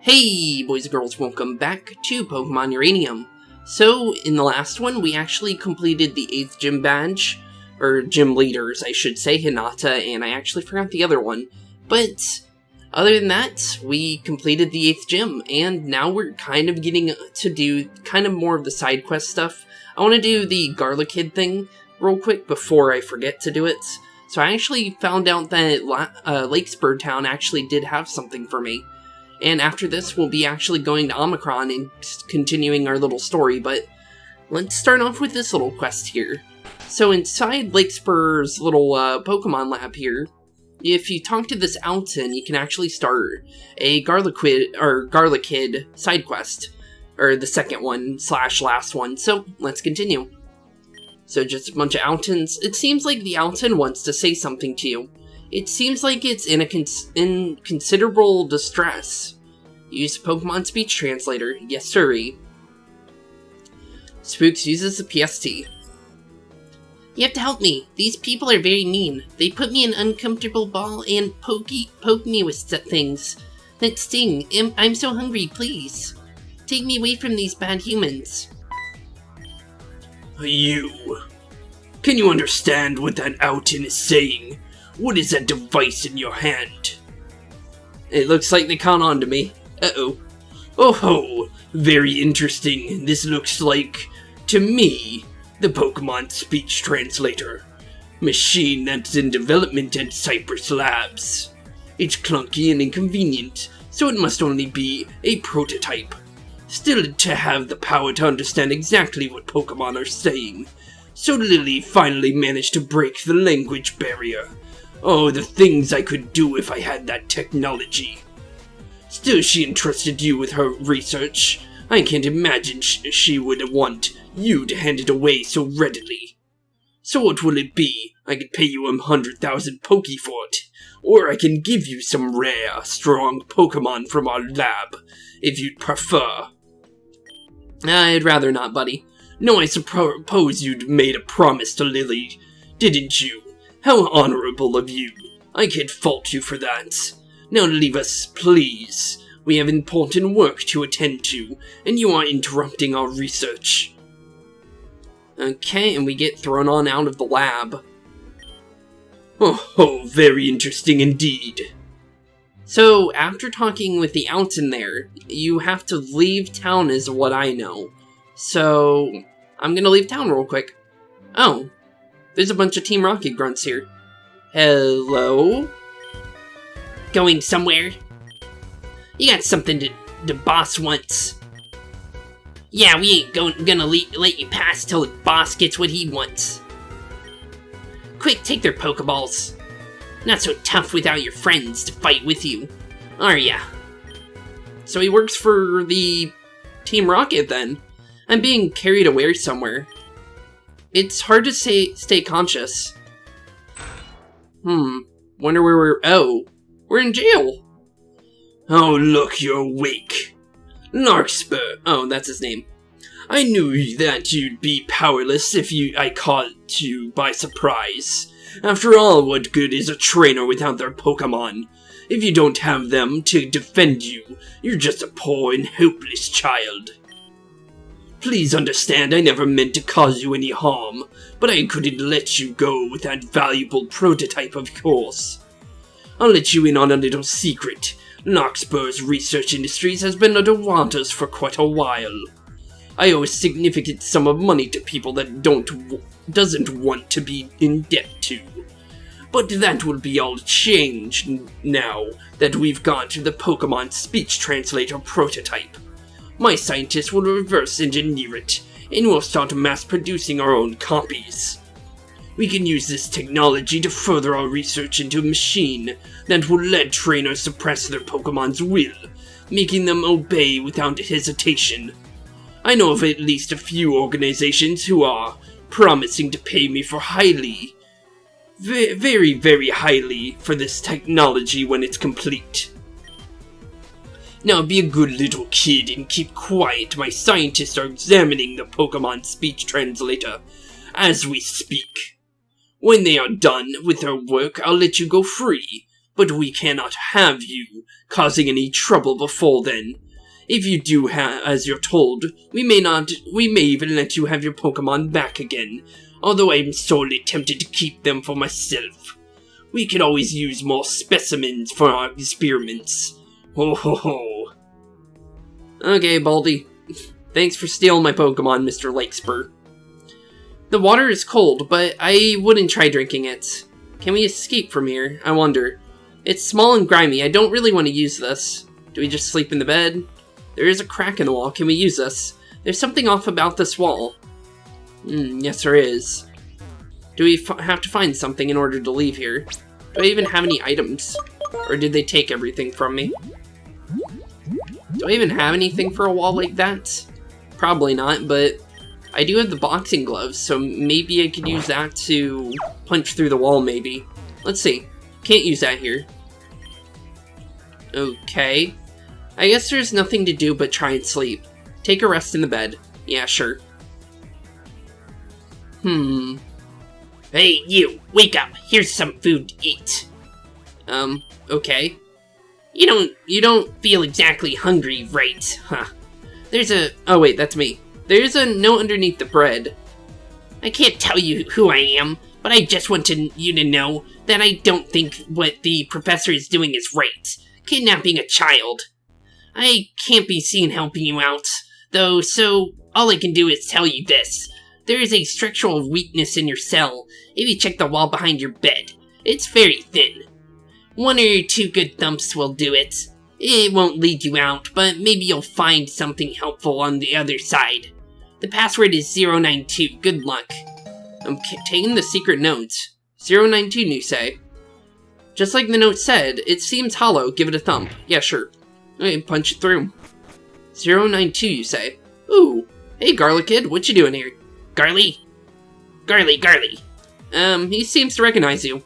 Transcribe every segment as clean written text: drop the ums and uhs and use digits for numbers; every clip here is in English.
Hey boys and girls, welcome back to Pokémon Uranium. So, in the last one, we actually completed the 8th gym badge, or gym leaders, I should say, Hinata, and I actually forgot the other one. But, other than that, we completed the 8th gym, and now we're kind of getting to do kind of more of the side quest stuff. I want to do the Garlic thing real quick before I forget to do it. So I actually found out that Lakespur Town actually did have something for me. And after this, we'll be actually going to Omicron and continuing our little story, but let's start off with this little quest here. So inside Lakespur's little Pokemon lab here, if you talk to this Alton, you can actually start a Garlic Kid side quest, or the second one / last one, so let's continue. So just a bunch of Altons. It seems like the Alton wants to say something to you. It seems like it's in considerable distress. Use Pokemon speech translator. Yes, sirree. Spooks uses the PST. You have to help me. These people are very mean. They put me in an uncomfortable ball and poke me with things that sting. I'm so hungry, please. Take me away from these bad humans. You. Can you understand what that Alton is saying? What is that device in your hand? It looks like they caught on to me. Uh-oh. Oh ho! Very interesting. This looks like, to me, the Pokemon speech translator. Machine that's in development at Cypress Labs. It's clunky and inconvenient, so it must only be a prototype. Still, to have the power to understand exactly what Pokemon are saying. So Lily finally managed to break the language barrier. Oh, the things I could do if I had that technology. Still, she entrusted you with her research. I can't imagine she would want you to hand it away so readily. So what will it be? I could pay you 100,000 Poke for it. Or I can give you some rare, strong Pokemon from our lab, if you'd prefer. I'd rather not, buddy. No, I suppose you'd made a promise to Lily, didn't you? How honorable of you. I can't fault you for that. Now leave us, please. We have important work to attend to, and you are interrupting our research. Okay, and we get thrown on out of the lab. Oh, very interesting indeed. So, after talking with the Alton there, you have to leave town is what I know. So, I'm gonna leave town real quick. Oh, there's a bunch of Team Rocket grunts here. Hello? Going somewhere? You got something the boss wants. Yeah, we ain't gonna let you pass till the boss gets what he wants. Quick, take their Pokeballs. Not so tough without your friends to fight with you, are ya? So he works for the Team Rocket then. I'm being carried away somewhere. It's hard to stay conscious. Wonder where we're... Oh, we're in jail. Oh, look, you're awake. Larkspur. Oh, that's his name. I knew that you'd be powerless if I caught you by surprise. After all, what good is a trainer without their Pokemon? If you don't have them to defend you, you're just a poor and helpless child. Please understand, I never meant to cause you any harm, but I couldn't let you go with that valuable prototype, of course. I'll let you in on a little secret. Larkspur's research industries has been under waters for quite a while. I owe a significant sum of money to people that doesn't want to be in debt to. But that will be all changed now that we've got the Pokemon speech translator prototype. My scientists will reverse engineer it, and we'll start mass producing our own copies. We can use this technology to further our research into a machine that will let trainers suppress their Pokemon's will, making them obey without hesitation. I know of at least a few organizations who are promising to pay me for very, very highly for this technology when it's complete. Now be a good little kid and keep quiet. My scientists are examining the Pokemon speech translator as we speak. When they are done with their work, I'll let you go free, but we cannot have you causing any trouble before then. If you do as you're told, we may even let you have your Pokemon back again, although I'm sorely tempted to keep them for myself. We could always use more specimens for our experiments. Ho ho ho. Okay, Baldy. Thanks for stealing my Pokemon, Mr. Lakespur. The water is cold, but I wouldn't try drinking it. Can we escape from here? I wonder. It's small and grimy. I don't really want to use this. Do we just sleep in the bed? There is a crack in the wall. Can we use this? There's something off about this wall. Yes there is. Do we have to find something in order to leave here? Do I even have any items? Or did they take everything from me? Do I even have anything for a wall like that? Probably not, but I do have the boxing gloves, so maybe I could use that to punch through the wall, maybe. Let's see. Can't use that here. Okay. I guess there's nothing to do but try and sleep. Take a rest in the bed. Yeah, sure. Hey, you! Wake up! Here's some food to eat. Okay. You don't feel exactly hungry, right? Huh. Oh wait, that's me. There's a note underneath the bread. I can't tell you who I am, but I just want you to know that I don't think what the professor is doing is right. Kidnapping a child. I can't be seen helping you out, though, so all I can do is tell you this. There is a structural weakness in your cell if you check the wall behind your bed. It's very thin. 1 or 2 good thumps will do it. It won't lead you out, but maybe you'll find something helpful on the other side. The password is 092. Good luck. I'm taking the secret note. 092, you say? Just like the note said, it seems hollow. Give it a thump. Yeah, sure. Okay, punch it through. 092, you say? Ooh. Hey, Garlic Kid, what you doing here? Garly? Garly. He seems to recognize you.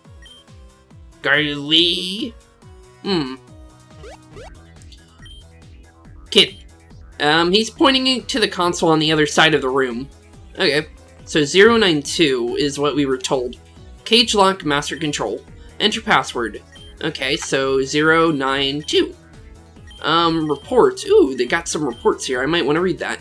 Garly? Kid. He's pointing to the console on the other side of the room. Okay, so 092 is what we were told. Cage lock, master control. Enter password. Okay, so 092. Reports. Ooh, they got some reports here. I might want to read that.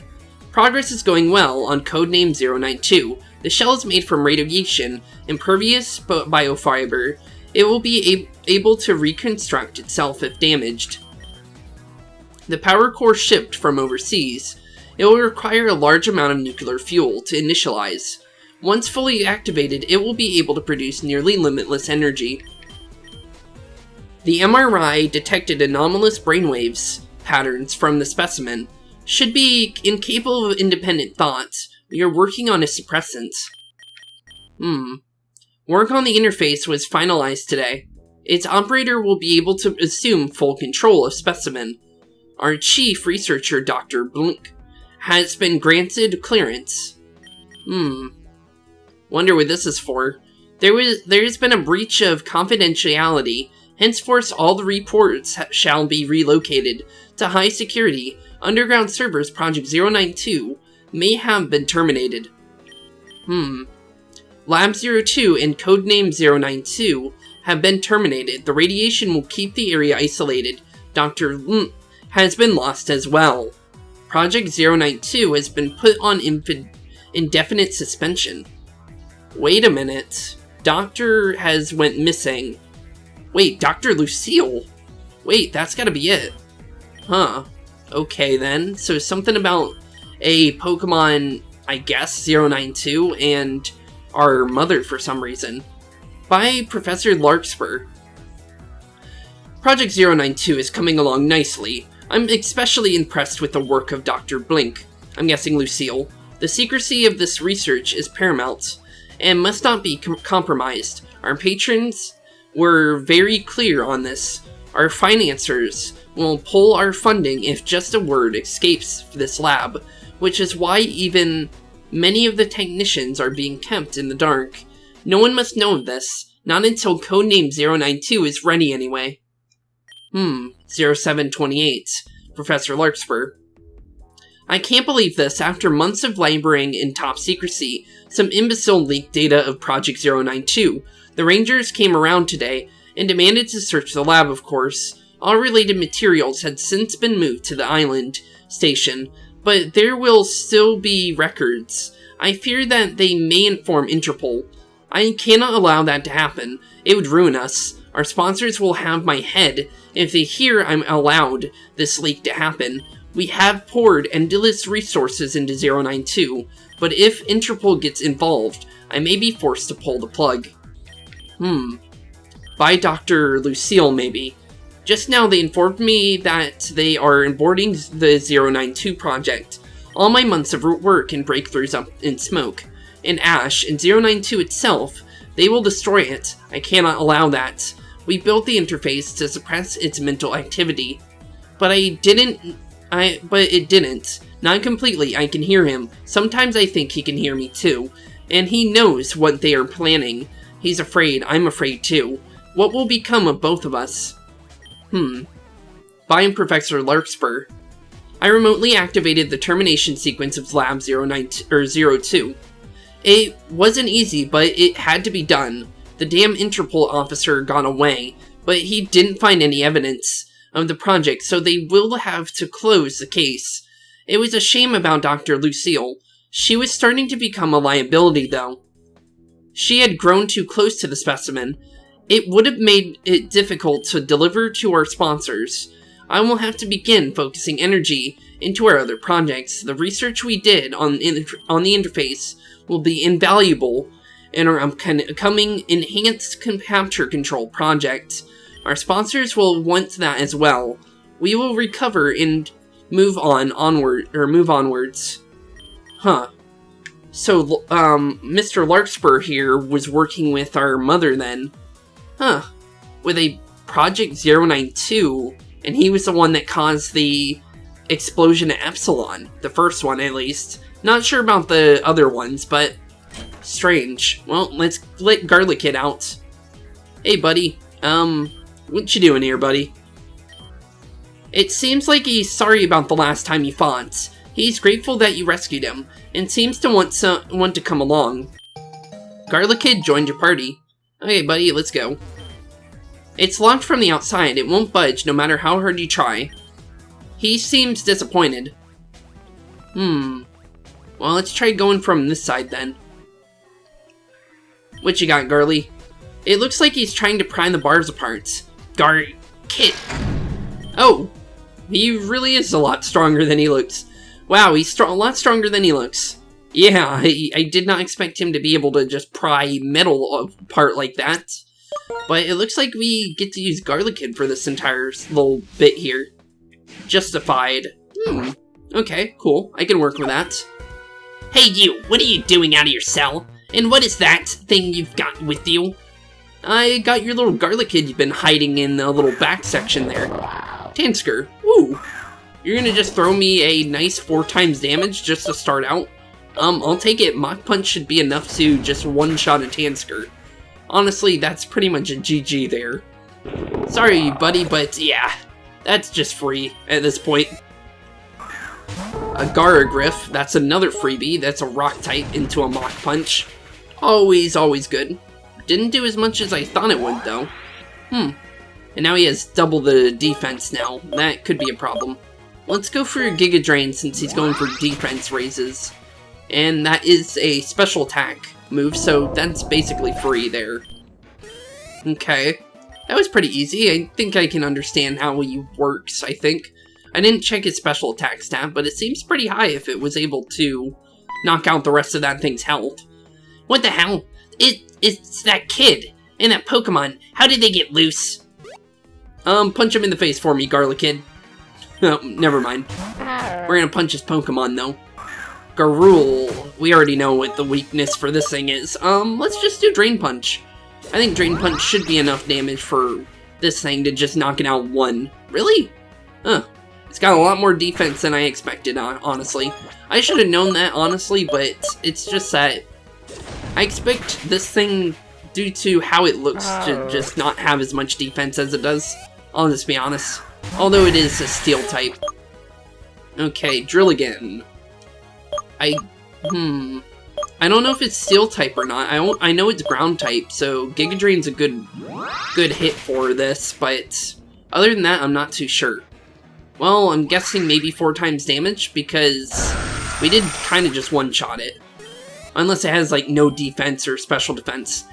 Progress is going well on codename 092. The shell is made from radiation, impervious biofiber. It will be able to reconstruct itself if damaged. The power core shipped from overseas. It will require a large amount of nuclear fuel to initialize. Once fully activated, it will be able to produce nearly limitless energy. The MRI detected anomalous brainwaves patterns from the specimen. Should be incapable of independent thought. We are working on a suppressant. Work on the interface was finalized today. Its operator will be able to assume full control of specimen. Our chief researcher, Dr. Blink, has been granted clearance. Wonder what this is for. There has been a breach of confidentiality. Henceforth, all the reports shall be relocated to high security. Underground servers Project 092 may have been terminated. Lab 02 and codename 092 have been terminated. The radiation will keep the area isolated. Dr. has been lost as well. Project 092 has been put on indefinite suspension. Wait a minute. Doctor has went missing. Wait, Dr. Lucille? Wait, that's gotta be it. Huh. Okay then. So something about a Pokemon, I guess, 092 and our mother for some reason. By Professor Larkspur. Project 092 is coming along nicely. I'm especially impressed with the work of Dr. Blink. I'm guessing Lucille. The secrecy of this research is paramount and must not be compromised. Our patrons were very clear on this. Our financiers will pull our funding if just a word escapes this lab, which is why even many of the technicians are being kept in the dark. No one must know of this, not until codename 092 is ready anyway. 0728, Professor Larkspur. I can't believe this. After months of laboring in top secrecy, some imbecile leaked data of Project 092. The Rangers came around today and demanded to search the lab, of course. All related materials had since been moved to the island station, but there will still be records. I fear that they may inform Interpol. I cannot allow that to happen. It would ruin us. Our sponsors will have my head if they hear I'm allowed this leak to happen. We have poured endless resources into 092, but if Interpol gets involved, I may be forced to pull the plug. By Dr. Lucille, maybe. Just now they informed me that they are boarding the 092 project. All my months of work and breakthroughs up in smoke. In ash, in 092 itself, they will destroy it. I cannot allow that. We built the interface to suppress its mental activity. But it didn't. Not completely, I can hear him. Sometimes I think he can hear me too. And he knows what they are planning. He's afraid, I'm afraid too. What will become of both of us? By Professor Larkspur. I remotely activated the termination sequence of Lab 02. It wasn't easy, but it had to be done. The damn Interpol officer got away, but he didn't find any evidence of the project, so they will have to close the case. It was a shame about Dr. Lucille. She was starting to become a liability, though. She had grown too close to the specimen. It would have made it difficult to deliver to our sponsors. I will have to begin focusing energy into our other projects. The research we did on the interface will be invaluable in our upcoming enhanced capture control project. Our sponsors will want that as well. We will recover and move onwards. So, Mr. Larkspur here was working with our mother then. With a Project 092, and he was the one that caused the explosion at Epsilon. The first one, at least. Not sure about the other ones, but strange. Well, let's let Garlic Kid out. Hey, buddy. What you doing here, buddy? It seems like he's sorry about the last time you fought. He's grateful that you rescued him, and seems to want to come along. Garlic Kid joined your party. Okay, buddy, let's go. It's locked from the outside. It won't budge no matter how hard you try. He seems disappointed. Well, let's try going from this side then. What you got, Garly? It looks like he's trying to pry the bars apart. Kid. Oh, he really is a lot stronger than he looks. Wow, he's a lot stronger than he looks. Yeah, I did not expect him to be able to just pry metal apart like that. But it looks like we get to use Garlic Kid for this entire little bit here. Justified. Okay, cool. I can work with that. Hey you, what are you doing out of your cell? And what is that thing you've got with you? I got your little Garlic Kid you've been hiding in the little back section there. Tansker. Woo! You're gonna just throw me a nice 4 times damage just to start out? I'll take it. Mach Punch should be enough to just one-shot a Tansker. Honestly, that's pretty much a GG there. Sorry, buddy, but yeah, that's just free at this point. A Garagriff, that's another freebie. That's a rock type into a Mach Punch. Always, always good. Didn't do as much as I thought it would, though. And now he has double the defense now. That could be a problem. Let's go for Giga Drain since he's going for defense raises. And that is a special attack move, so that's basically free there. Okay. That was pretty easy. I think I can understand how he works, I think. I didn't check his special attack stat, but it seems pretty high if it was able to knock out the rest of that thing's health. What the hell? It's that kid and that Pokemon. How did they get loose? Punch him in the face for me, Garlic Kid. Oh, never mind. We're gonna punch his Pokemon, though. Garul. We already know what the weakness for this thing is. Let's just do Drain Punch. I think Drain Punch should be enough damage for this thing to just knock it out 1. Really? It's got a lot more defense than I expected, honestly. I should have known that, honestly, but it's just that I expect this thing, due to how it looks, to just not have as much defense as it does. I'll just be honest. Although it is a steel type. Okay, drill again. I I don't know if it's Steel type or not. I know it's Ground type, so Giga Drain's a good hit for this, but other than that, I'm not too sure. Well, I'm guessing maybe 4 times damage, because we did kind of just one-shot it. Unless it has, like, no defense or special defense.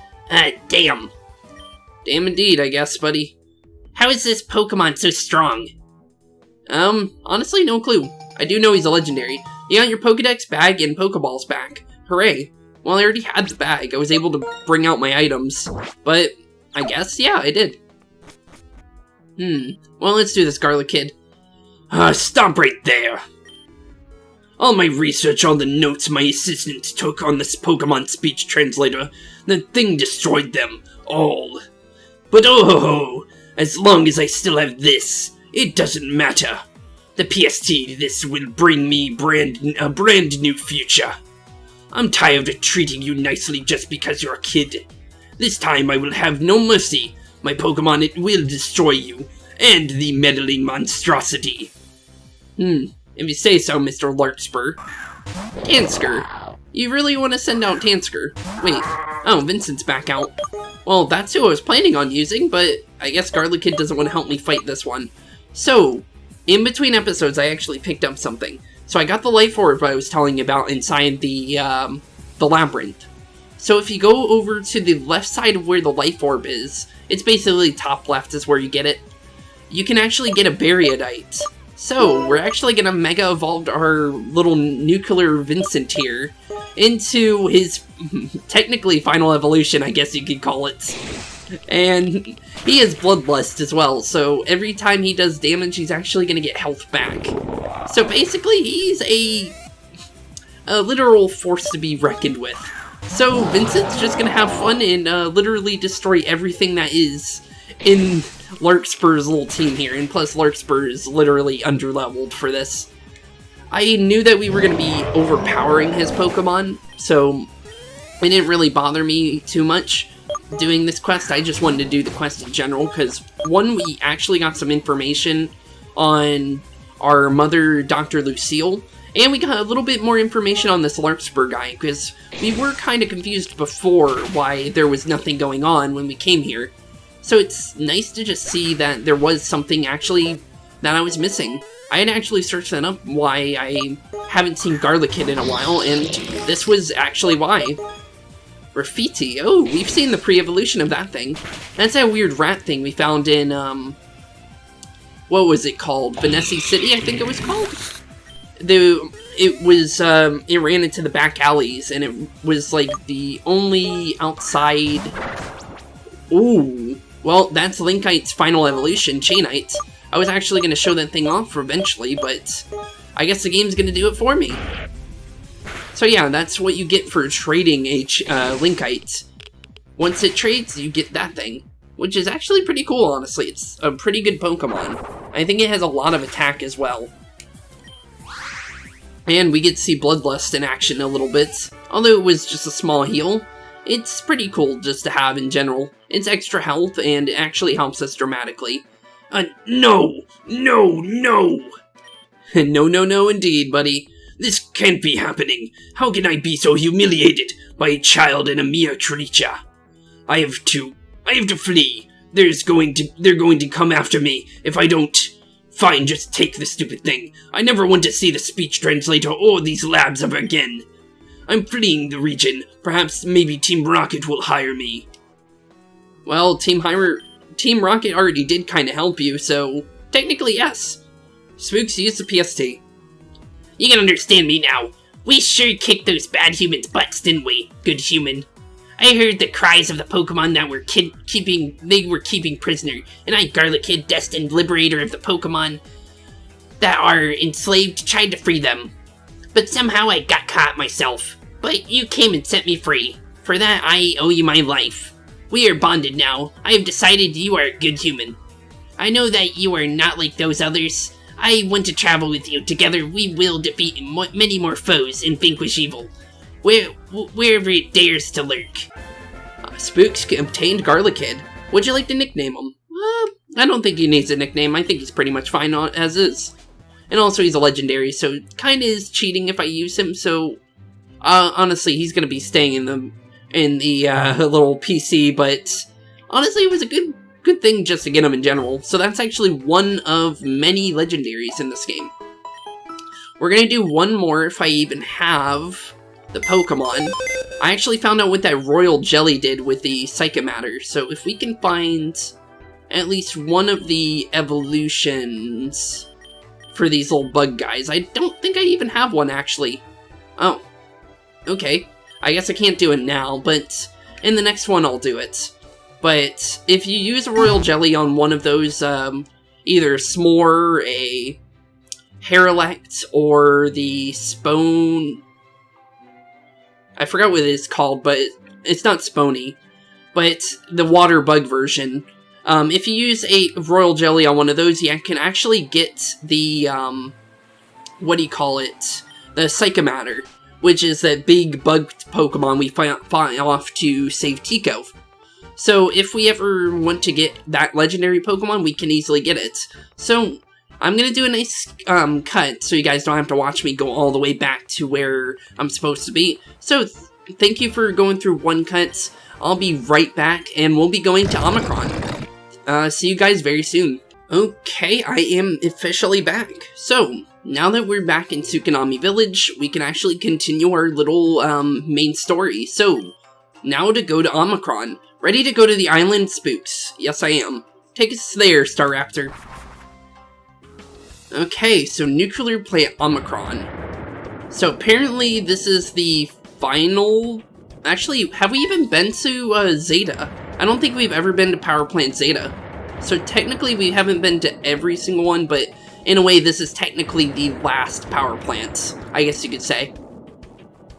Damn. Damn indeed, I guess, buddy. How is this Pokemon so strong? Honestly, no clue. I do know he's a legendary. You got your Pokedex bag and Pokeballs back. Hooray. Well, I already had the bag. I was able to bring out my items. But, I guess, yeah, I did. Well, let's do this, Garlic Kid. Stop right there. All my research on the notes my assistant took on this Pokemon speech translator, the thing destroyed them all. But oh, as long as I still have this, it doesn't matter. The PST, this will bring me a brand new future. I'm tired of treating you nicely just because you're a kid. This time I will have no mercy. My Pokemon, it will destroy you, and the meddling monstrosity. If you say so, Mr. Larkspur. Tansker. You really want to send out Tansker? Wait. Oh, Vincent's back out. Well, that's who I was planning on using, but I guess Garlic Kid doesn't want to help me fight this one. So, in between episodes, I actually picked up something. So I got the Life Orb I was telling you about inside the Labyrinth. So if you go over to the left side of where the Life Orb is, it's basically top left is where you get it. You can actually get a Bariadite. So, we're actually gonna Mega Evolve our little nuclear Vincent here into his, technically, final evolution, I guess you could call it. And he has Bloodlust as well, so every time he does damage, he's actually gonna get health back. So basically, he's a literal force to be reckoned with. So, Vincent's just gonna have fun and literally destroy everything that is in Larkspur's little team here, and plus Larkspur is literally underleveled for this. I knew that we were going to be overpowering his Pokemon, so it didn't really bother me too much doing this quest. I just wanted to do the quest in general, because one, we actually got some information on our mother, Dr. Lucille, and we got a little bit more information on this Larkspur guy, because we were kind of confused before why there was nothing going on when we came here. So it's nice to just see that there was something actually that I was missing. I had actually searched that up why I haven't seen Garlic Kid in a while, and this was actually why. Graffiti. Oh, we've seen the pre-evolution of that thing. That's that weird rat thing we found in, what was it called? Venessi City, I think it was called? It ran into the back alleys, and it was, like, the only outside... Ooh. Well, that's Linkite's final evolution, Chainite. I was actually going to show that thing off eventually, but I guess the game's going to do it for me. So yeah, that's what you get for trading a Linkite. Once it trades, you get that thing, which is actually pretty cool, honestly. It's a pretty good Pokemon. I think it has a lot of attack as well. And we get to see Bloodlust in action a little bit. Although it was just a small heal, it's pretty cool just to have in general. It's extra health, and it actually helps us dramatically. No! No, no! No indeed, buddy. This can't be happening. How can I be so humiliated by a child and a mere creature? I have to flee. They're going to come after me if I don't. Fine, just take the stupid thing. I never want to see the speech translator or these labs ever again. I'm fleeing the region. Perhaps maybe Team Rocket will hire me. Well, Team Rocket already did kind of help you, so technically yes. Spooks, use the PST. You can understand me now. We sure kicked those bad humans' butts, didn't we, good human? I heard the cries of the Pokemon that were keeping prisoner, and I, Garlic Kid, destined liberator of the Pokemon that are enslaved, tried to free them. But somehow I got caught myself. But you came and set me free. For that, I owe you my life. We are bonded now. I have decided you are a good human. I know that you are not like those others. I want to travel with you. Together we will defeat many more foes and vanquish evil, wherever it dares to lurk. Spooks obtained Garlic Kid. Would you like to nickname him? I don't think he needs a nickname. I think he's pretty much fine as is. And also he's a legendary, so it kind of is cheating if I use him, so Honestly, he's gonna be staying in the little PC, but honestly, it was a good thing just to get him in general. So that's actually one of many legendaries in this game. We're gonna do one more if I even have the Pokemon. I actually found out what that Royal Jelly did with the Psychic Matter, so if we can find at least one of the evolutions for these little bug guys. I don't think I even have one, actually. Oh. Okay. I guess I can't do it now, but in the next one I'll do it. But if you use a Royal Jelly on one of those, either S'more, a Herelect, or the Spone... I forgot what it is called, but it's not Spony. But the water bug version. If you use a Royal Jelly on one of those, you can actually get the, what do you call it? The Psychic Matter, which is that big bug Pokemon we fought off to save Tico. So if we ever want to get that legendary Pokemon, we can easily get it. So I'm going to do a nice cut so you guys don't have to watch me go all the way back to where I'm supposed to be. So thank you for going through one cut. I'll be right back, and we'll be going to Omicron. See you guys very soon. Okay, I am officially back. So, now that we're back in Tsukunami Village, we can actually continue our little main story. So, now to go to Omicron. Ready to go to the island Spooks? Yes, I am. Take us there, Staraptor. Okay, so Nuclear Plant Omicron. So apparently this is the final... Actually, have we even been to Zeta? I don't think we've ever been to Power Plant Zeta. So technically we haven't been to every single one, but in a way this is technically the last power plant, I guess you could say.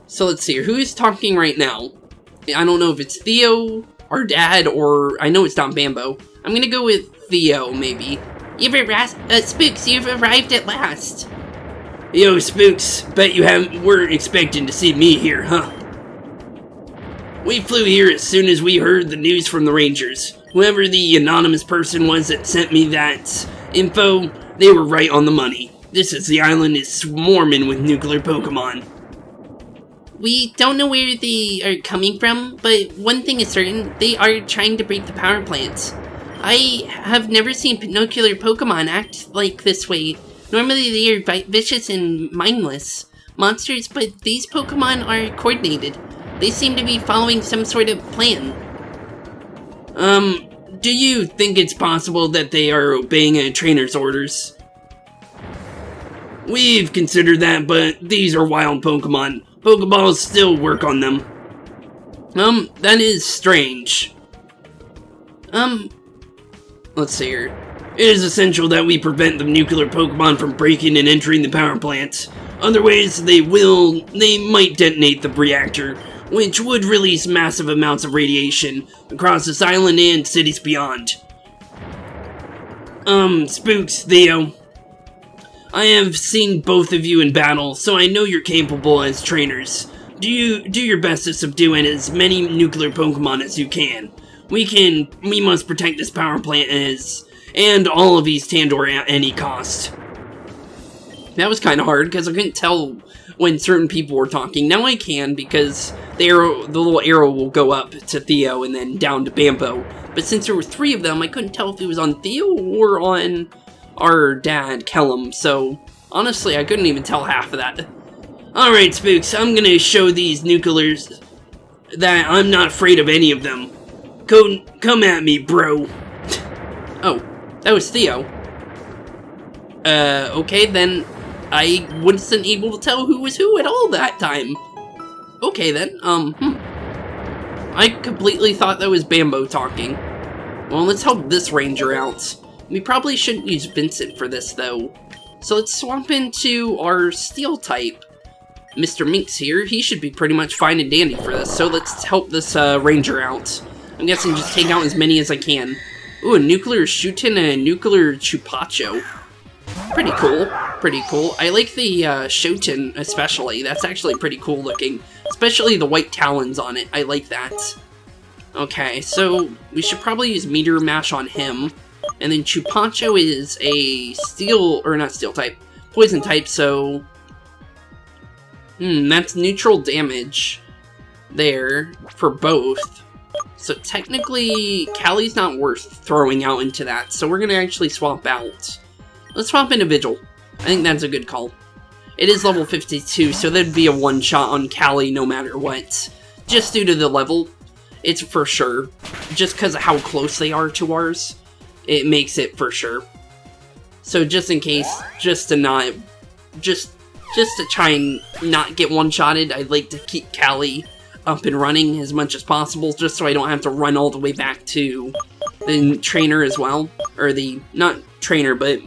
So let's see here, who is talking right now? I don't know if it's Theo, our dad, or I know it's not Bamb'o. I'm gonna go with Theo, maybe. Spooks, you've arrived at last. Yo, Spooks, bet you weren't expecting to see me here, huh? We flew here as soon as we heard the news from the Rangers. Whoever the anonymous person was that sent me that info, they were right on the money. The island is swarming with nuclear Pokemon. We don't know where they are coming from, but one thing is certain, they are trying to break the power plants. I have never seen nuclear Pokemon act like this way. Normally they are vicious and mindless monsters, but these Pokemon are coordinated. They seem to be following some sort of plan. Do you think it's possible that they are obeying a trainer's orders? We've considered that, but these are wild Pokemon. Pokeballs still work on them. That is strange. Let's see here. It is essential that we prevent the nuclear Pokemon from breaking and entering the power plant. Otherwise, they might detonate the reactor, which would release massive amounts of radiation across this island and cities beyond. Spooks, Theo. I have seen both of you in battle, so I know you're capable as trainers. Do your best to subdue as many nuclear Pokemon as you can. We must protect this power plant and all of East Tandor at any cost. That was kind of hard, because I couldn't tell when certain people were talking. Now I can, because the little arrow will go up to Theo and then down to Bamb'o. But since there were three of them, I couldn't tell if it was on Theo or on our dad, Kellyn. So, honestly, I couldn't even tell half of that. Alright, Spooks, I'm gonna show these nuclears that I'm not afraid of any of them. Come at me, bro. Oh, that was Theo. Okay, then I wasn't able to tell who was who at all that time. Okay then, I completely thought that was Bamb'o talking. Well, let's help this ranger out. We probably shouldn't use Vincent for this, though. So let's swap into our steel type. Mr. Minx here, he should be pretty much fine and dandy for this, so let's help this ranger out. I'm guessing just take out as many as I can. Ooh, a nuclear Shutin and a nuclear Chupacho. Pretty cool, pretty cool. I like the Shoten especially. That's actually pretty cool looking. Especially the white talons on it. I like that. Okay, so we should probably use Meteor Mash on him. And then Chupacho is a steel, or not steel type, poison type, so... That's neutral damage there for both. So technically, Callie's not worth throwing out into that, so we're gonna actually swap out. Let's swap into Vigil. I think that's a good call. It is level 52, so there'd be a one-shot on Callie no matter what. Just due to the level, it's for sure. Just because of how close they are to ours, it makes it for sure. So just in case, just to try and not get one-shotted, I'd like to keep Callie up and running as much as possible, just so I don't have to run all the way back to the trainer as well. Or the, not trainer, but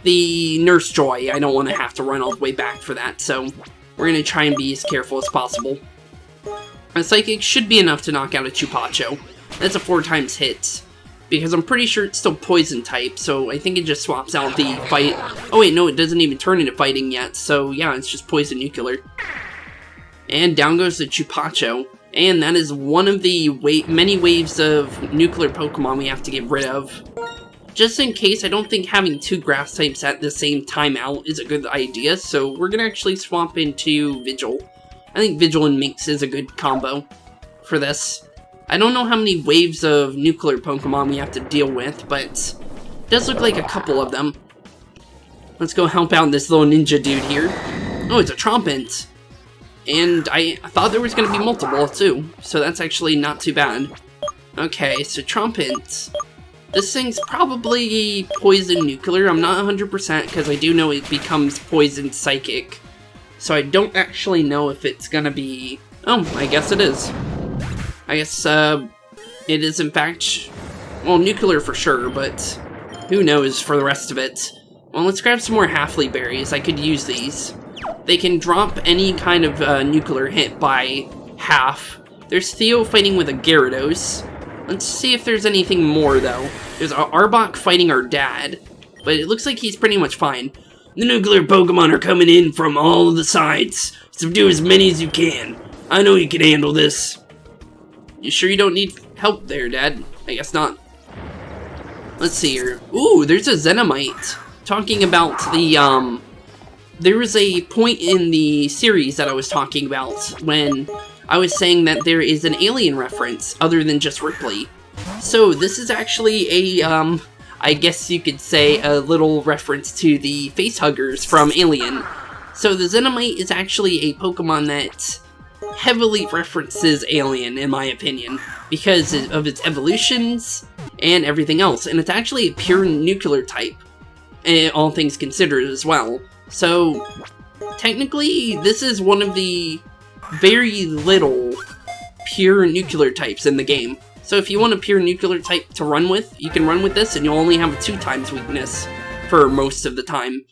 the Nurse Joy. I don't want to have to run all the way back for that, so we're going to try and be as careful as possible. A Psychic should be enough to knock out a Chupacho. That's a 4 times hit, because I'm pretty sure it's still Poison type, so I think it just swaps out the fight. Oh wait, no, it doesn't even turn into fighting yet, so yeah, it's just Poison Nuclear. And down goes the Chupacho, and that is one of the many waves of nuclear Pokemon we have to get rid of. Just in case, I don't think having 2 grass types at the same time out is a good idea, so we're gonna actually swap into Vigil. I think Vigil and Minx is a good combo for this. I don't know how many waves of nuclear Pokemon we have to deal with, but it does look like a couple of them. Let's go help out this little ninja dude here. Oh, it's a Trompent. And I thought there was going to be multiple, too. So that's actually not too bad. Okay, so Trompent. This thing's probably Poison Nuclear. I'm not 100% because I do know it becomes Poison Psychic. So I don't actually know if it's going to be... Oh, I guess it is. I guess it is in fact... Well, Nuclear for sure, but who knows for the rest of it. Well, let's grab some more Halfley Berries. I could use these. They can drop any kind of nuclear hit by half. There's Theo fighting with a Gyarados. Let's see if there's anything more, though. There's Arbok fighting our dad, but it looks like he's pretty much fine. The nuclear Pokemon are coming in from all of the sides. Subdue as many as you can. I know you can handle this. You sure you don't need help there, Dad? I guess not. Let's see here. Ooh, there's a Xenomite. Talking about the, there was a point in the series that I was talking about when I was saying that there is an alien reference other than just Ripley. So this is actually a, I guess you could say a little reference to the facehuggers from Alien. So the Xenomite is actually a Pokemon that heavily references Alien, in my opinion, because of its evolutions and everything else. And it's actually a pure nuclear type, all things considered as well. So, technically, this is one of the very little pure nuclear types in the game. So if you want a pure nuclear type to run with, you can run with this and you'll only have a 2 times weakness for most of the time.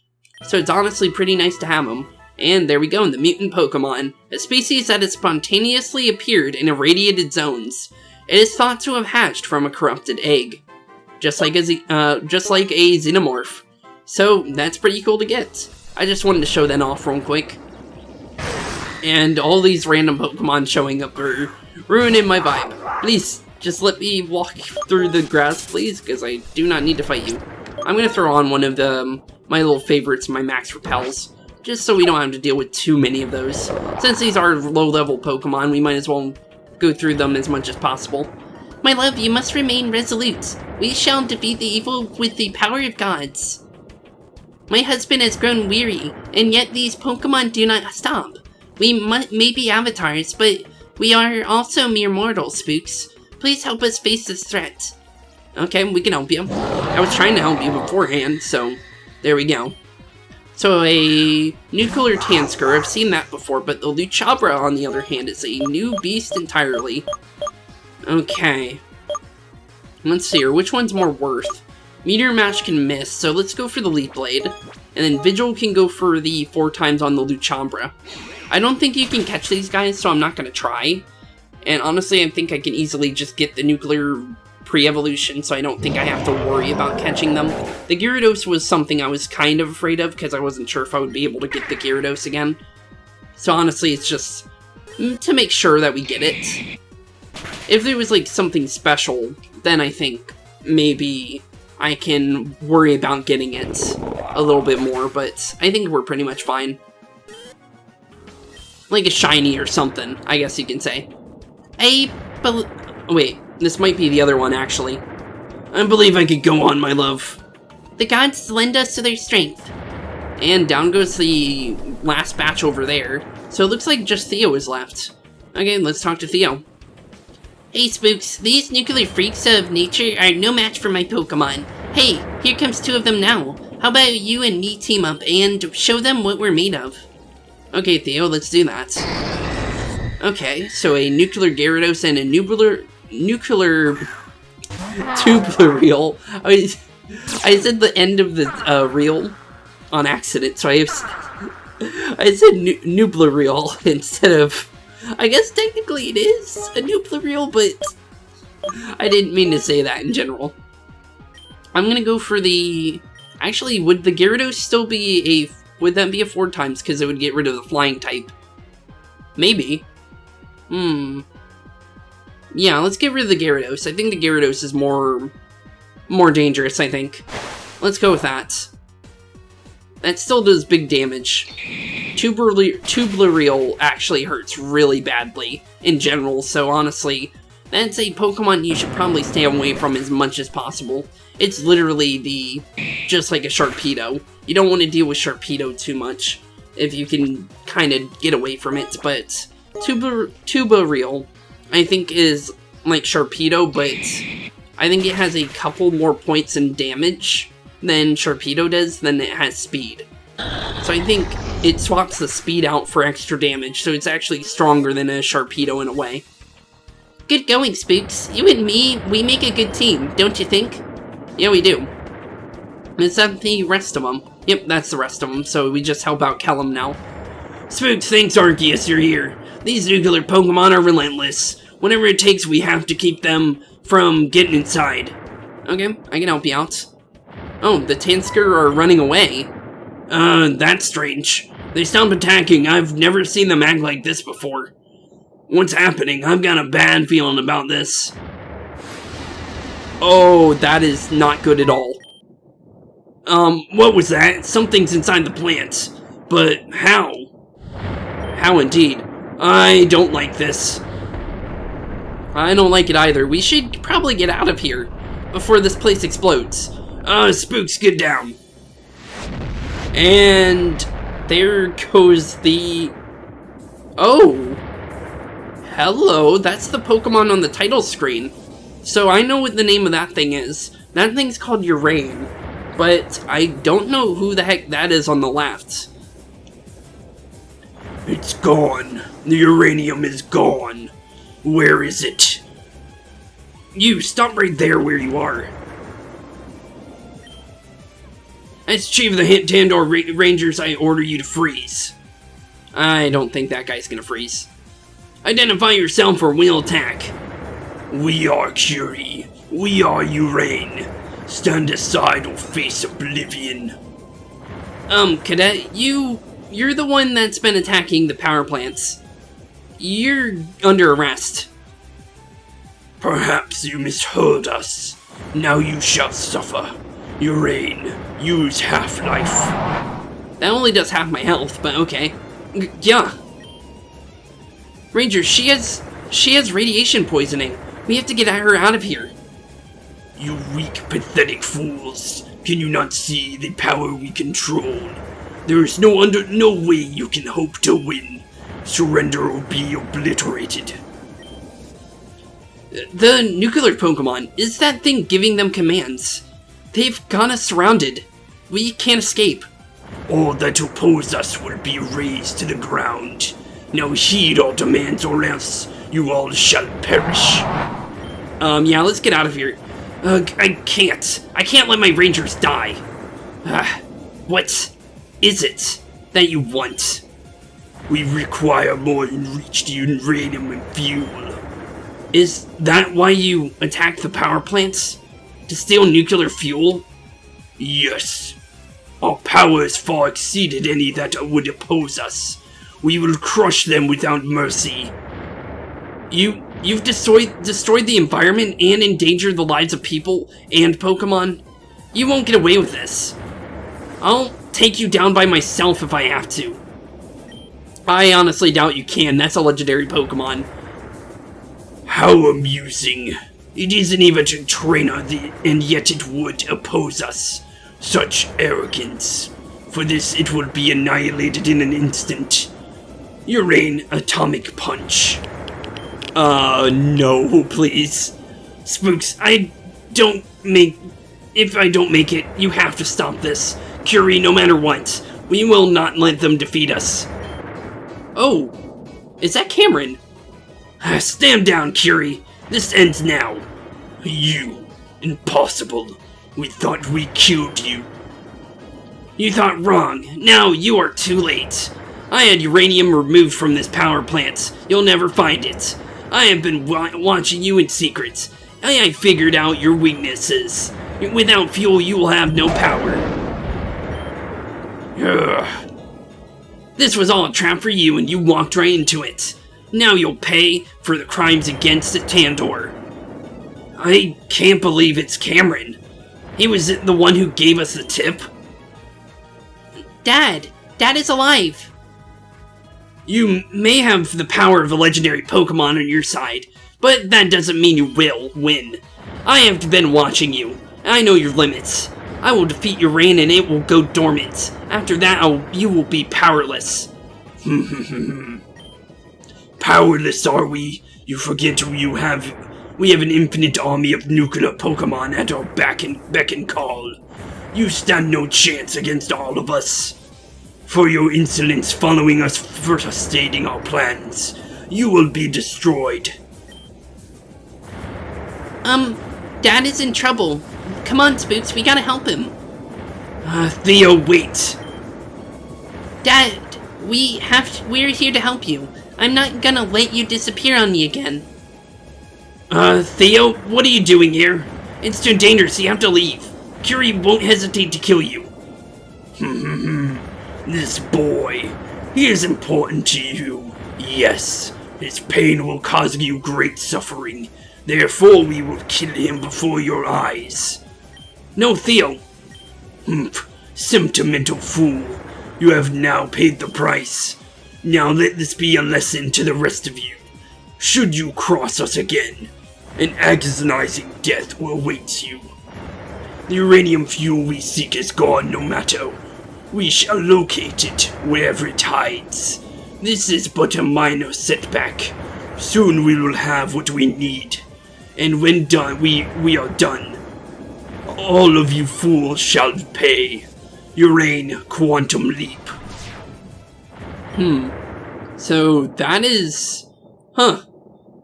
So it's honestly pretty nice to have them. And there we go, the mutant Pokemon, a species that has spontaneously appeared in irradiated zones. It is thought to have hatched from a corrupted egg, just like a Xenomorph. So that's pretty cool to get. I just wanted to show that off real quick. And all these random Pokemon showing up are ruining my vibe. Please, just let me walk through the grass, please, because I do not need to fight you. I'm going to throw on one of my little favorites, my Max Repels, just so we don't have to deal with too many of those. Since these are low-level Pokemon, we might as well go through them as much as possible. My love, you must remain resolute. We shall defeat the evil with the power of gods. My husband has grown weary, and yet these Pokemon do not stop. We may be avatars, but we are also mere mortals, Spooks. Please help us face this threat. Okay, we can help you. I was trying to help you beforehand, so there we go. So a nuclear Tansker, I've seen that before, but the Luchabra, on the other hand, is a new beast entirely. Okay. Let's see here, which one's more worth? Meteor Mash can miss, so let's go for the Leaf Blade. And then Vigil can go for the 4 times on the Luchabra. I don't think you can catch these guys, so I'm not going to try. And honestly, I think I can easily just get the nuclear pre-evolution, so I don't think I have to worry about catching them. The Gyarados was something I was kind of afraid of, because I wasn't sure if I would be able to get the Gyarados again. So honestly, it's just to make sure that we get it. If there was like something special, then I think maybe I can worry about getting it a little bit more, but I think we're pretty much fine. Like a shiny or something, I guess you can say. Wait, this might be the other one, actually. I believe I could go on, my love. The gods lend us to their strength. And down goes the last batch over there. So it looks like just Theo is left. Okay, let's talk to Theo. Hey Spooks, these nuclear freaks of nature are no match for my Pokemon. Hey, here comes 2 of them now. How about you and me team up and show them what we're made of? Okay, Theo, let's do that. Okay, so a nuclear Gyarados and a nuclear tubular reel. I said the end of the reel on accident, so I said nuclear reel instead of. I guess technically it is a nuclear reel, but I didn't mean to say that in general. I'm gonna go for the. Actually, would the Gyarados still be a? Would that be a 4 times because it would get rid of the flying type? Maybe. Yeah, let's get rid of the Gyarados. I think the Gyarados is more dangerous, I think. Let's go with that. That still does big damage. Tubular Reel actually hurts really badly in general, so honestly, that's a Pokemon you should probably stay away from as much as possible. It's literally just like a Sharpedo. You don't want to deal with Sharpedo too much if you can kind of get away from it, but Tubular Reel, I think, is like Sharpedo, but I think it has a couple more points in damage than Sharpedo does than it has speed. So I think it swaps the speed out for extra damage, so it's actually stronger than a Sharpedo in a way. Good going, Spooks. You and me, we make a good team, don't you think? Yeah, we do. Is that the rest of them? Yep, that's the rest of them, so we just help out Kellyn now. Spooks, thanks Arceus, you're here. These nuclear Pokemon are relentless. Whatever it takes, we have to keep them from getting inside. Okay, I can help you out. Oh, the Tansker are running away. That's strange. They stopped attacking. I've never seen them act like this before. What's happening? I've got a bad feeling about this. Oh, that is not good at all. What was that? Something's inside the plants. But how? How indeed. I don't like this. I don't like it either. We should probably get out of here before this place explodes. Spooks, get down. And there goes the... Oh! Hello, that's the Pokemon on the title screen. So I know what the name of that thing is. That thing's called Uranium, but I don't know who the heck that is on the left. It's gone. The uranium is gone. Where is it? You, stop right there where you are. As Chief of the Tandor Rangers, I order you to freeze. I don't think that guy's gonna freeze. Identify yourself or we'll attack. We are Curie. We are Urane. Stand aside or face oblivion. Cadet, you're the one that's been attacking the power plants. You're under arrest. Perhaps you misheard us. Now you shall suffer. Urane, use half-life. That only does half my health, but okay. Yeah. Ranger, she has radiation poisoning. We have to get her out of here. You weak, pathetic fools. Can you not see the power we control? There is no way you can hope to win. Surrender or be obliterated. The nuclear Pokemon, is that thing giving them commands? They've got us surrounded. We can't escape. All that oppose us will be razed to the ground. Now heed our demands or else you all shall perish. Yeah, let's get out of here. I can't let my rangers die. What is it that you want? We require more enriched uranium and fuel. Is that why you attacked the power plants? To steal nuclear fuel? Yes. Our power has far exceeded any that would oppose us. We will crush them without mercy. You've destroyed the environment and endangered the lives of people and Pokemon? You won't get away with this. I'll take you down by myself if I have to. I honestly doubt you can. That's a legendary Pokemon. How amusing. It isn't even a trainer, and yet it would oppose us. Such arrogance. For this, it will be annihilated in an instant. Urane Atomic Punch. No, please. Spooks, if I don't make it, you have to stop this. Curie, no matter what, we will not let them defeat us. Oh, is that Cameron? Stand down, Curie. This ends now. You. Impossible. We thought we killed you. You thought wrong. Now you are too late. I had uranium removed from this power plant. You'll never find it. I have been watching you in secret. I figured out your weaknesses. Without fuel, you will have no power. Ugh. This was all a trap for you, and you walked right into it. Now you'll pay for the crimes against Tandor. I can't believe it's Cameron. He was the one who gave us the tip. Dad! Dad is alive! You may have the power of a legendary Pokemon on your side, but that doesn't mean you will win. I have been watching you. I know your limits. I will defeat your reign and it will go dormant. After that, you will be powerless. Powerless, are we? You forget we have an infinite army of nuclear Pokemon at our beck and call. You stand no chance against all of us. For your insolence following us frustrating our plans, you will be destroyed. Dad is in trouble. Come on, Spooks, we gotta help him. Theo, wait. Dad, we're here to help you. I'm not gonna let you disappear on me again. Theo, what are you doing here? It's too dangerous, you have to leave. Curie won't hesitate to kill you. This boy, he is important to you. Yes, his pain will cause you great suffering. Therefore, we will kill him before your eyes. No, Theo. Sentimental fool. You have now paid the price. Now let this be a lesson to the rest of you. Should you cross us again, an agonizing death will await you. The uranium fuel we seek is gone no matter. We shall locate it wherever it hides. This is but a minor setback. Soon we will have what we need. And when done, we are done. All of you fools shall pay. Urane Quantum Leap. So that is...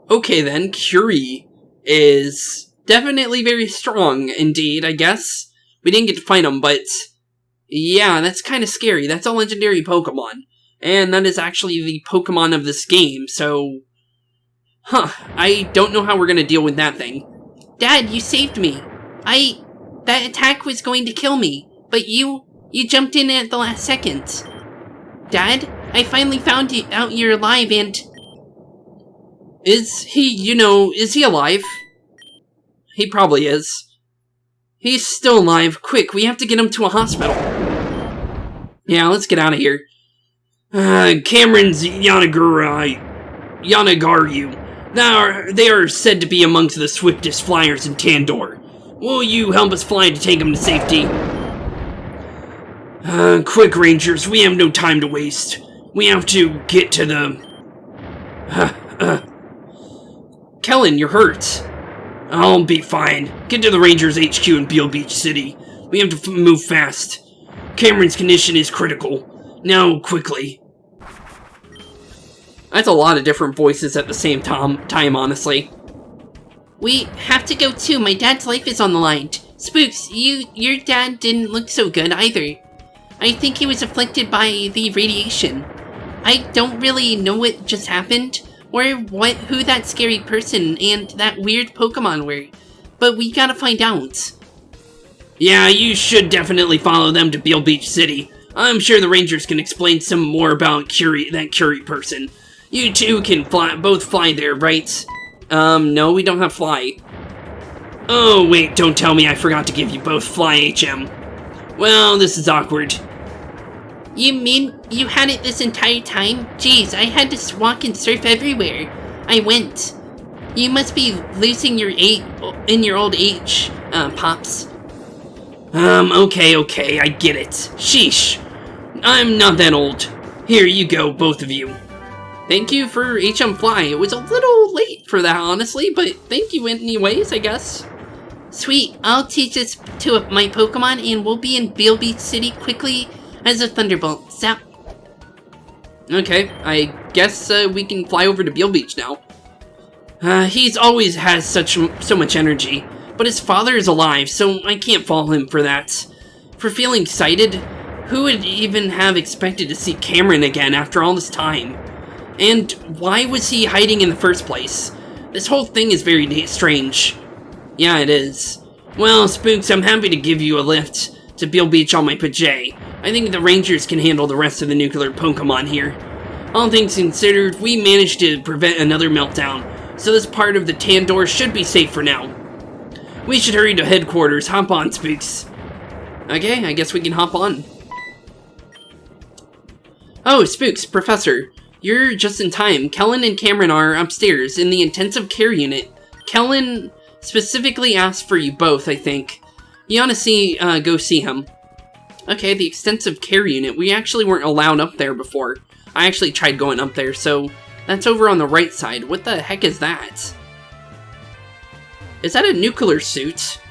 Okay then, Curie is definitely very strong indeed, I guess. We didn't get to fight him, but... yeah, that's kind of scary. That's a legendary Pokemon. And that is actually the Pokemon of this game, so... I don't know how we're gonna deal with that thing. Dad, you saved me. That attack was going to kill me, but you jumped in at the last second. Dad, I finally found out you're alive and... Is he alive? He probably is. He's still alive. Quick, we have to get him to a hospital. Yeah, let's get out of here. Cameron's Yanagaru. They are said to be amongst the swiftest flyers in Tandor. Will you help us fly to take him to safety? Quick, Rangers, we have no time to waste. We have to get to the... Kellyn, you're hurt. I'll be fine. Get to the Rangers HQ in Beale Beach City. We have to move fast. Cameron's condition is critical. Now, quickly. That's a lot of different voices at the same time, honestly. We have to go too. My dad's life is on the line. Spooks, your dad didn't look so good either. I think he was afflicted by the radiation. I don't really know what just happened, or who that scary person and that weird Pokemon were, but we gotta find out. Yeah, you should definitely follow them to Beale Beach City. I'm sure the Rangers can explain some more about that Curie person. You two can both fly there, right? No, we don't have fly. Oh, wait, don't tell me I forgot to give you both fly HM. Well, this is awkward. You mean you had it this entire time? Jeez, I had to walk and surf everywhere I went. You must be losing your in your old age, Pops. Okay, I get it. Sheesh. I'm not that old. Here you go, both of you. Thank you for HM Fly. It was a little late for that, honestly, but thank you anyways, I guess. Sweet, I'll teach this to my Pokemon and we'll be in Beale Beach City quickly as a thunderbolt. Zap. Okay, I guess we can fly over to Beale Beach now. He's always has so much energy, but his father is alive, so I can't fault him for that. For feeling excited, who would even have expected to see Cameron again after all this time? And why was he hiding in the first place? This whole thing is very strange. Yeah, it is. Well, Spooks, I'm happy to give you a lift to Beale Beach on my Pajay. I think the Rangers can handle the rest of the nuclear Pokemon here. All things considered, we managed to prevent another meltdown, so this part of the Tandor should be safe for now. We should hurry to headquarters. Hop on, Spooks. Okay, I guess we can hop on. Oh, Spooks, Professor. You're just in time. Kellyn and Cameron are upstairs in the intensive care unit. Kellyn specifically asked for you both, I think. You ought to go see him. Okay, the extensive care unit. We actually weren't allowed up there before. I actually tried going up there, so that's over on the right side. What the heck is that? Is that a nuclear suit?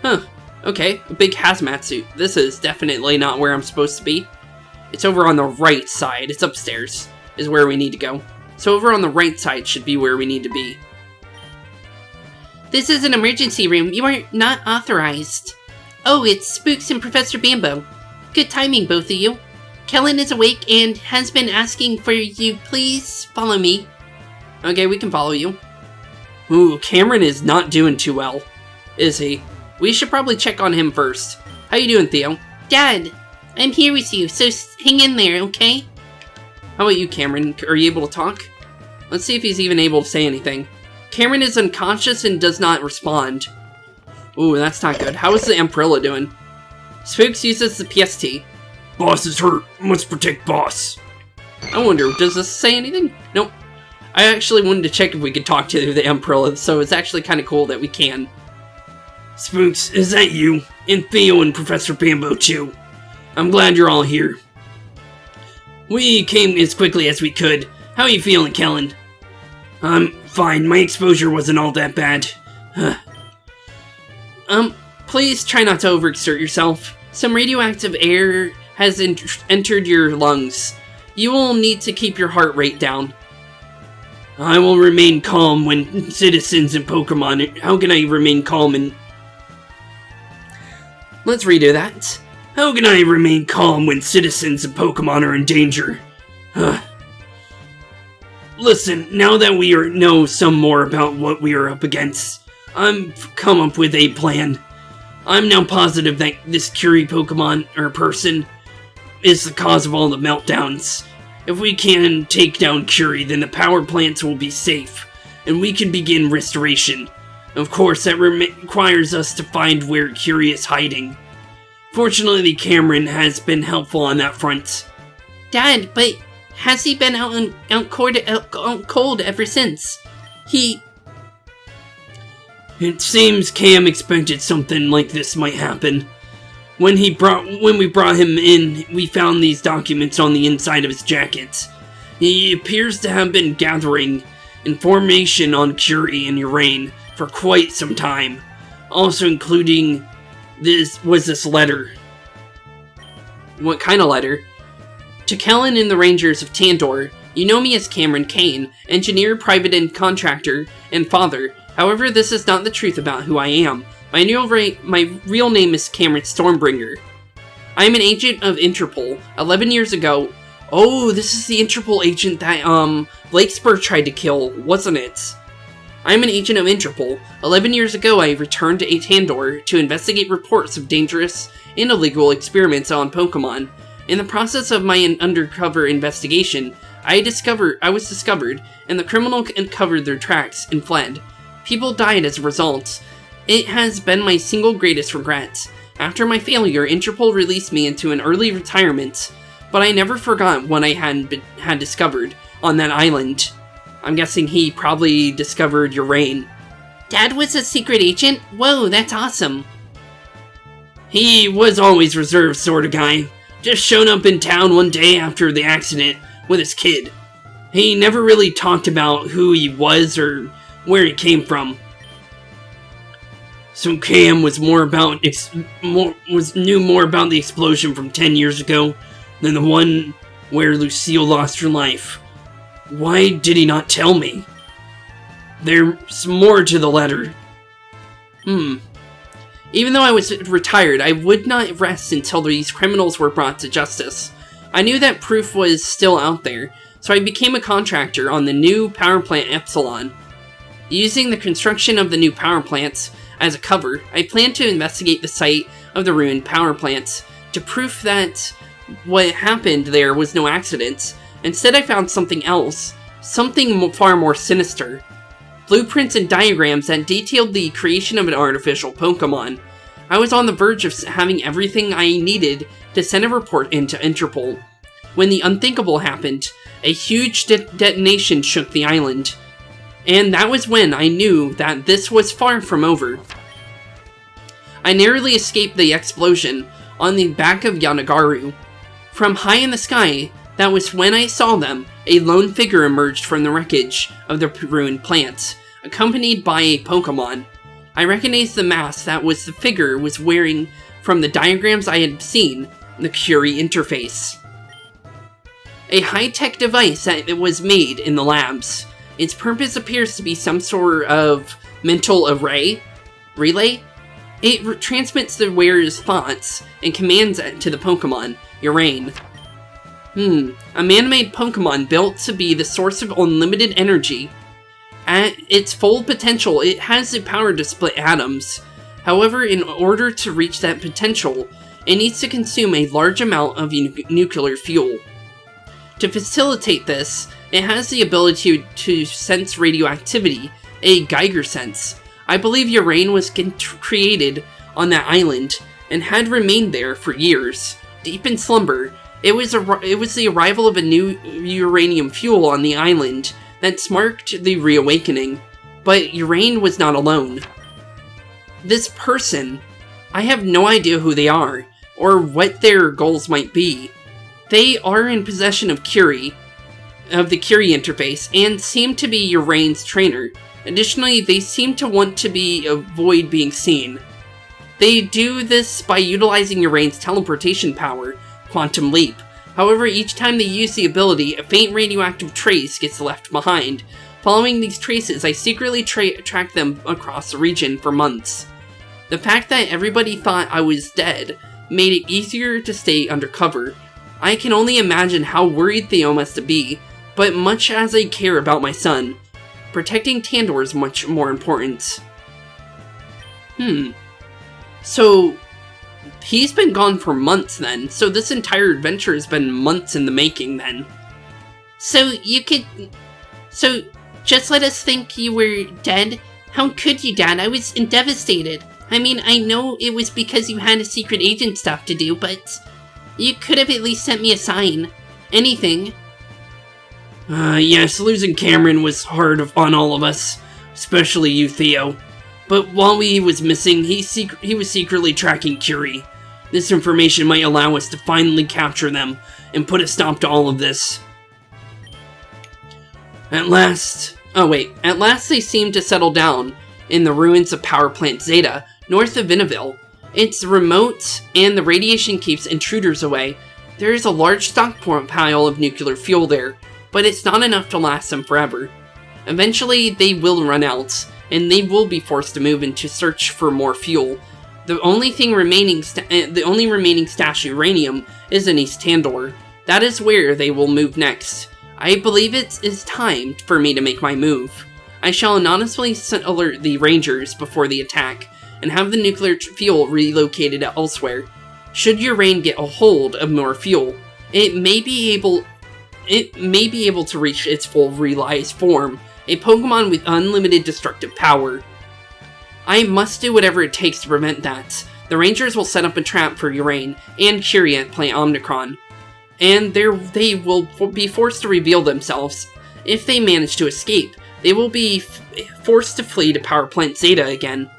Huh. Okay, a big hazmat suit. This is definitely not where I'm supposed to be. It's over on the right side. It's upstairs, is where we need to go. So over on the right side should be where we need to be. This is an emergency room. You are not authorized. Oh, it's Spooks and Professor Bamb'o. Good timing, both of you. Kellyn is awake and has been asking for you. Please follow me. Okay, we can follow you. Ooh, Cameron is not doing too well, is he? We should probably check on him first. How you doing, Theo? Dad, I'm here with you, so hang in there, okay? How about you, Cameron? Are you able to talk? Let's see if he's even able to say anything. Cameron is unconscious and does not respond. Ooh, that's not good. How is the Umbrella doing? Spooks uses the PST. Boss is hurt. Must protect boss. I wonder, does this say anything? Nope. I actually wanted to check if we could talk to the Umbrella, so it's actually kind of cool that we can. Spooks, is that you? And Theo and Professor Bamb'o too. I'm glad you're all here. We came as quickly as we could. How are you feeling, Kellyn? I'm fine. My exposure wasn't all that bad. Please try not to overexert yourself. Some radioactive air has entered your lungs. You will need to keep your heart rate down. I will remain calm when citizens and Pokemon... How can I remain calm and... Let's redo that. How can I remain calm when citizens and Pokemon are in danger? Listen, now that we know some more about what we are up against, I've come up with a plan. I'm now positive that this Curie Pokemon, or person, is the cause of all the meltdowns. If we can take down Curie, then the power plants will be safe, and we can begin restoration. Of course, that requires us to find where Curie is hiding. Fortunately, Cameron has been helpful on that front. Dad, but has he been out cold ever since? It seems Cam expected something like this might happen. When we brought him in, we found these documents on the inside of his jacket. He appears to have been gathering information on Curie and Urain for quite some time, also including this letter. What kind of letter? To Kellyn and the Rangers of Tandor, you know me as Cameron Kane, engineer, private and contractor, and father. However, this is not the truth about who I am. My real name is Cameron Stormbringer. I am an agent of Interpol. 11 years ago... Oh, this is the Interpol agent that, Blakespur tried to kill, wasn't it? I am an agent of Interpol. 11 years ago, I returned to Tandor to investigate reports of dangerous and illegal experiments on Pokémon. In the process of my undercover investigation, I was discovered, and the criminal uncovered their tracks and fled. People died as a result. It has been my single greatest regret. After my failure, Interpol released me into an early retirement. but I never forgot what I had discovered on that island. I'm guessing he probably discovered Urain. Dad was a secret agent? Whoa, that's awesome. He was always reserved sort of guy. Just shown up in town one day after the accident with his kid. He never really talked about who he was or where he came from. So Cam was knew more about the explosion from 10 years ago than the one where Lucille lost her life. Why did he not tell me? There's more to the letter. Even though I was retired, I would not rest until these criminals were brought to justice. I knew that proof was still out there, so I became a contractor on the new power plant Epsilon. Using the construction of the new power plants as a cover, I planned to investigate the site of the ruined power plants to prove that what happened there was no accident. Instead, I found something else, something far more sinister. Blueprints and diagrams that detailed the creation of an artificial Pokémon. I was on the verge of having everything I needed to send a report into Interpol, when the unthinkable happened. A huge detonation shook the island, and that was when I knew that this was far from over. I narrowly escaped the explosion on the back of Yanagaru. From high in the sky, that was when I saw them. A lone figure emerged from the wreckage of the ruined plants, accompanied by a Pokémon. I recognized the mask that the figure was wearing from the diagrams I had seen, the Curie interface. A high-tech device that was made in the labs. Its purpose appears to be some sort of mental relay. It transmits the wearer's thoughts and commands it to the Pokémon, Urain. A man-made Pokémon built to be the source of unlimited energy. At its full potential, it has the power to split atoms. However, in order to reach that potential, it needs to consume a large amount of nuclear fuel. To facilitate this, it has the ability to sense radioactivity, a Geiger sense. I believe Urain was created on that island, and had remained there for years. Deep in slumber, it was the arrival of a new uranium fuel on the island that sparked the reawakening. But Urain was not alone. This person, I have no idea who they are, or what their goals might be. They are in possession of the Curie interface, and seem to be Urain's trainer. Additionally, they seem to want to avoid being seen. They do this by utilizing Urain's teleportation power, Quantum Leap. However, each time they use the ability, a faint radioactive trace gets left behind. Following these traces, I secretly tracked them across the region for months. The fact that everybody thought I was dead made it easier to stay undercover. I can only imagine how worried Theo must be, but much as I care about my son, protecting Tandor is much more important. So, he's been gone for months then, so this entire adventure has been months in the making then. So, just let us think you were dead? How could you, Dad? I was devastated. I mean, I know it was because you had a secret agent stuff to do, but you could have at least sent me a sign. Anything. Yes, losing Cameron was hard on all of us, especially you, Theo. But while he was missing, he was secretly tracking Curie. This information might allow us to finally capture them and put a stop to all of this. At last they seem to settle down in the ruins of Power Plant Zeta, north of Vinaville. It's remote, and the radiation keeps intruders away. There is a large stockpile of nuclear fuel there, but it's not enough to last them forever. Eventually, they will run out, and they will be forced to move into search for more fuel. The only remaining stash of uranium is in East Tandor. That is where they will move next. I believe it is time for me to make my move. I shall anonymously alert the Rangers before the attack, and have the nuclear fuel relocated elsewhere. Should Urain get a hold of more fuel, it may be able to reach its full realized form, a Pokemon with unlimited destructive power. I must do whatever it takes to prevent that. The Rangers will set up a trap for Urain and Curie at Plant Omicron. and they will be forced to reveal themselves. If they manage to escape, they will be forced to flee to Power Plant Zeta again.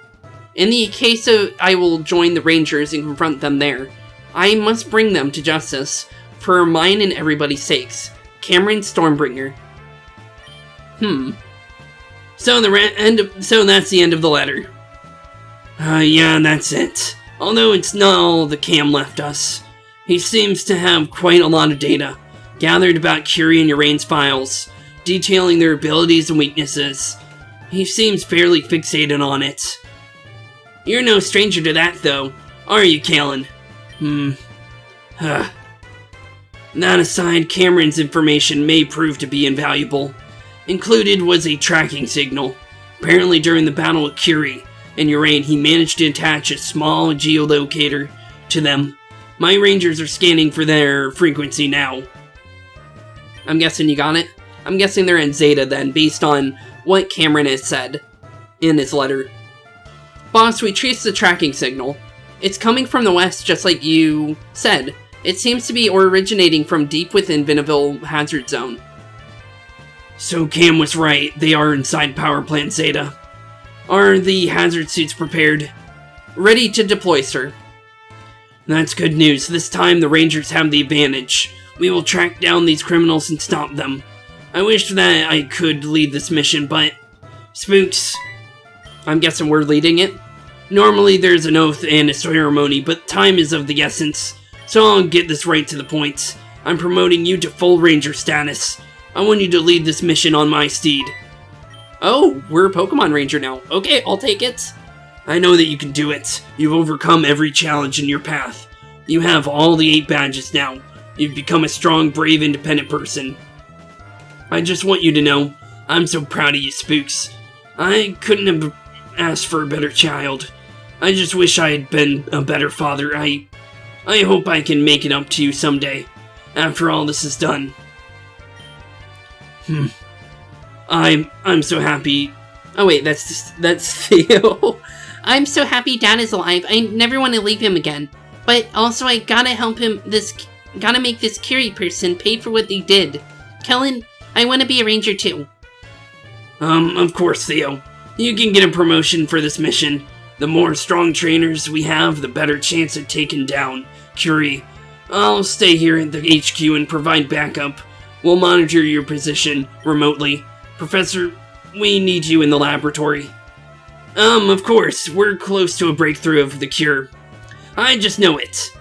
In the case of I will join the Rangers and confront them there. I must bring them to justice, for mine and everybody's sakes. Cameron Stormbringer. So that's the end of the letter. Yeah, that's it. Although it's not all the Cam left us. He seems to have quite a lot of data, gathered about Curie and Uraine's files, detailing their abilities and weaknesses. He seems fairly fixated on it. You're no stranger to that, though, are you, Kellyn? That aside, Cameron's information may prove to be invaluable. Included was a tracking signal. Apparently during the battle with Curie and Uraine, he managed to attach a small geolocator to them. My rangers are scanning for their frequency now. I'm guessing you got it? I'm guessing they're in Zeta then, based on what Cameron has said in his letter. Boss, we traced the tracking signal. It's coming from the west, just like you said. It seems to be originating from deep within Vinaville Hazard Zone. So Cam was right, they are inside Power Plant Zeta. Are the hazard suits prepared? Ready to deploy, sir. That's good news. This time the Rangers have the advantage. We will track down these criminals and stop them. I wish that I could lead this mission, but... Spooks. I'm guessing we're leading it? Normally there's an oath and a ceremony, but time is of the essence. So I'll get this right to the point. I'm promoting you to full Ranger status. I want you to lead this mission on my steed. Oh, we're a Pokemon Ranger now. Okay, I'll take it. I know that you can do it. You've overcome every challenge in your path. You have all the 8 badges now. You've become a strong, brave, independent person. I just want you to know, I'm so proud of you, Spooks. I couldn't have asked for a better child. I just wish I had been a better father. I hope I can make it up to you someday, after all this is done. I'm so happy. Oh wait, that's Theo. I'm so happy Dad is alive. I never want to leave him again. But also I gotta help him, gotta make this Curie person pay for what they did. Kellyn, I want to be a ranger too. Of course, Theo. You can get a promotion for this mission. The more strong trainers we have, the better chance of taking down Curie. I'll stay here at the HQ and provide backup. We'll monitor your position remotely. Professor, we need you in the laboratory. Of course, we're close to a breakthrough of the cure. I just know it.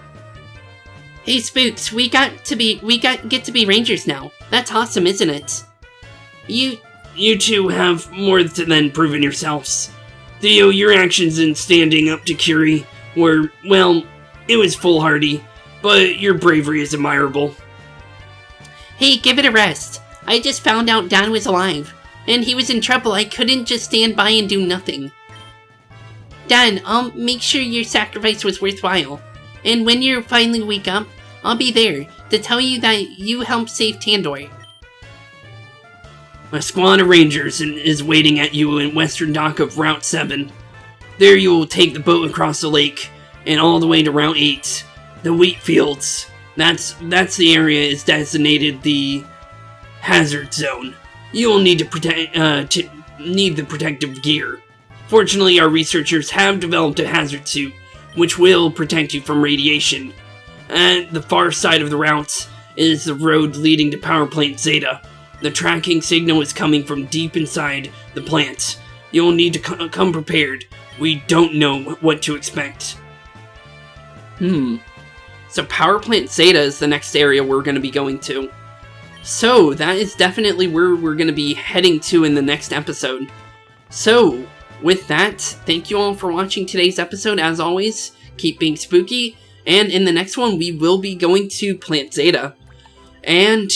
Hey Spooks, we get to be rangers now. That's awesome, isn't it? You two have more than proven yourselves. Theo, your actions in standing up to Curie were, well, it was foolhardy, but your bravery is admirable. Hey, give it a rest. I just found out Dad was alive, and he was in trouble. I couldn't just stand by and do nothing. Dad, I'll make sure your sacrifice was worthwhile. And when you finally wake up, I'll be there to tell you that you helped save Tandor. A squad of rangers is waiting at you in western dock of Route 7. There you will take the boat across the lake, and all the way to Route 8, the wheat fields. That's the area is designated the hazard zone. You will need to need the protective gear. Fortunately, our researchers have developed a hazard suit, which will protect you from radiation. At the far side of the route is the road leading to Power Plant Zeta. The tracking signal is coming from deep inside the plant. You'll need to come prepared. We don't know what to expect. So Power Plant Zeta is the next area we're going to be going to. So that is definitely where we're going to be heading to in the next episode. So with that, thank you all for watching today's episode. As always, keep being spooky. And in the next one, we will be going to Plant Zeta. And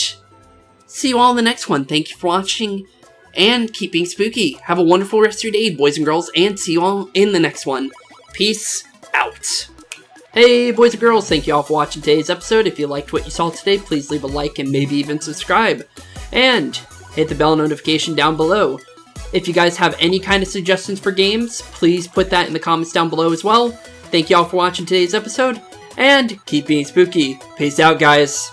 see you all in the next one. Thank you for watching and keep being spooky. Have a wonderful rest of your day, boys and girls, and see you all in the next one. Peace out. Hey, boys and girls, thank you all for watching today's episode. If you liked what you saw today, please leave a like and maybe even subscribe. And hit the bell notification down below. If you guys have any kind of suggestions for games, please put that in the comments down below as well. Thank you all for watching today's episode, and keep being spooky. Peace out, guys.